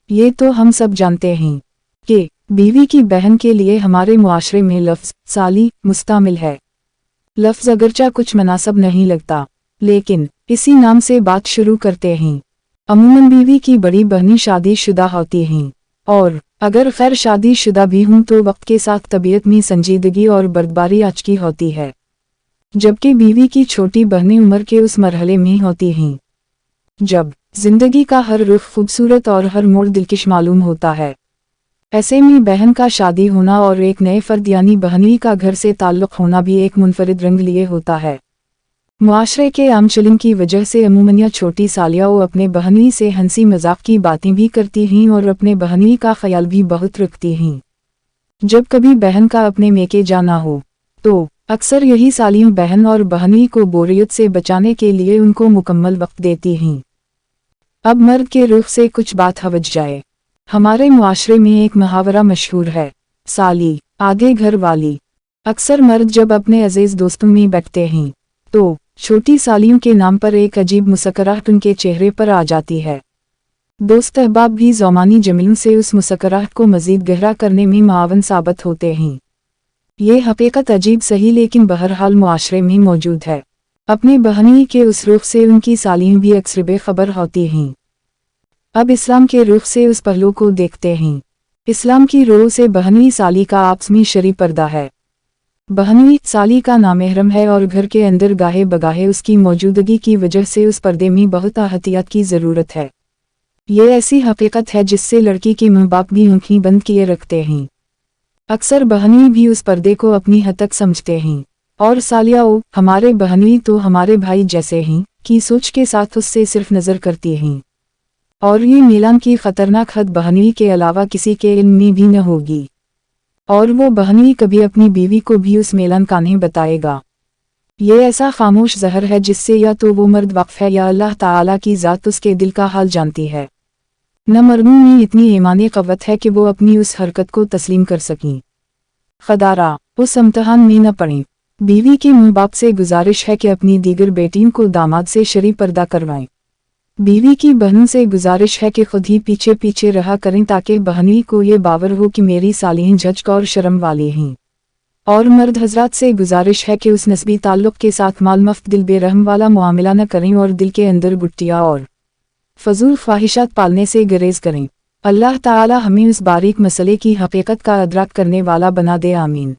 یہ تو ہم سب جانتے ہیں کہ بیوی کی بہن کے لیے ہمارے معاشرے میں لفظ سالی مستعمل ہے۔ لفظ اگرچہ کچھ مناسب نہیں لگتا، لیکن اسی نام سے بات شروع کرتے ہیں۔ عموماً بیوی کی بڑی بہنیں شادی شدہ ہوتی ہیں، اور اگر غیر شادی شدہ بھی ہوں تو وقت کے ساتھ طبیعت میں سنجیدگی اور بردباری آ چکی ہوتی ہے، جبکہ بیوی کی چھوٹی بہنیں عمر کے اس مرحلے میں ہوتی ہیں جب زندگی کا ہر رخ خوبصورت اور ہر موڑ دلکش معلوم ہوتا ہے۔ ایسے میں بہن کا شادی ہونا اور ایک نئے فرد یعنی بہنوئی کا گھر سے تعلق ہونا بھی ایک منفرد رنگ لیے ہوتا ہے۔ معاشرے کے عام چلن کی وجہ سے عموماً چھوٹی سالیاں اپنے بہنوئی سے ہنسی مذاق کی باتیں بھی کرتی ہیں اور اپنے بہنوئی کا خیال بھی بہت رکھتی ہیں۔ جب کبھی بہن کا اپنے میکے جانا ہو تو اکثر یہی سالیاں بہن اور بہنوئی کو بوریت سے بچانے کے لیے ان کو مکمل وقت دیتی ہیں۔ اب مرد کے رخ سے کچھ بات ہٹ جائے۔ ہمارے معاشرے میں ایک محاورہ مشہور ہے، سالی آگے گھر والی۔ اکثر مرد جب اپنے عزیز دوستوں میں بیٹھتے ہیں تو چھوٹی سالیوں کے نام پر ایک عجیب مسکراہٹ ان کے چہرے پر آ جاتی ہے۔ دوست احباب بھی زمانی جملوں سے اس مسکراہٹ کو مزید گہرا کرنے میں معاون ثابت ہوتے ہیں۔ یہ حقیقت عجیب سہی لیکن بہرحال معاشرے میں موجود ہے۔ اپنی بہنوئی کے اس رخ سے ان کی سالیاں بھی اکثر بے خبر ہوتی ہیں۔ اب اسلام کے رخ سے اس پہلو کو دیکھتے ہیں۔ اسلام کی روح سے بہنوئی سالی کا آپس میں شرعی پردہ ہے۔ بہنوئی سالی کا نامحرم ہے اور گھر کے اندر گاہے بگاہے اس کی موجودگی کی وجہ سے اس پردے میں بہت احتیاط کی ضرورت ہے۔ یہ ایسی حقیقت ہے جس سے لڑکی کے ماں باپ بھی آنکھیں بند کیے رکھتے ہیں۔ اکثر بہنوئی بھی اس پردے کو اپنی حد تک سمجھتے ہیں اور سالیاں ہمارے بہنوئی تو ہمارے بھائی جیسے ہیں کی سوچ کے ساتھ اس سے صرف نظر کرتی ہیں، اور یہ میلان کی خطرناک حد بہنوئی کے علاوہ کسی کے علم میں بھی نہ ہوگی، اور وہ بہنوئی کبھی اپنی بیوی کو بھی اس میلان کا نہیں بتائے گا۔ یہ ایسا خاموش زہر ہے جس سے یا تو وہ مرد واقف ہے یا اللہ تعالیٰ کی ذات اس کے دل کا حال جانتی ہے۔ نہ مردوں میں اتنی ایمانی قوت ہے کہ وہ اپنی اس حرکت کو تسلیم کر سکیں۔ خدارہ اس امتحان میں نہ پڑیں۔ بیوی کے ماں باپ سے گزارش ہے کہ اپنی دیگر بیٹیوں کو داماد سے شرعی پردہ کروائیں۔ بیوی کی بہنوں سے گزارش ہے کہ خود ہی پیچھے پیچھے رہا کریں تاکہ بہنوئی کو یہ باور ہو کہ میری سالیاں جھجک اور شرم والی ہیں، اور مرد حضرات سے گزارش ہے کہ اس نسبی تعلق کے ساتھ مال مفت دل بے رحم والا معاملہ نہ کریں اور دل کے اندر گٹھیاں اور فضول خواہشات پالنے سے گریز کریں۔ اللہ تعالی ہمیں اس باریک مسئلے کی حقیقت کا ادراک کرنے والا بنا دے، آمین۔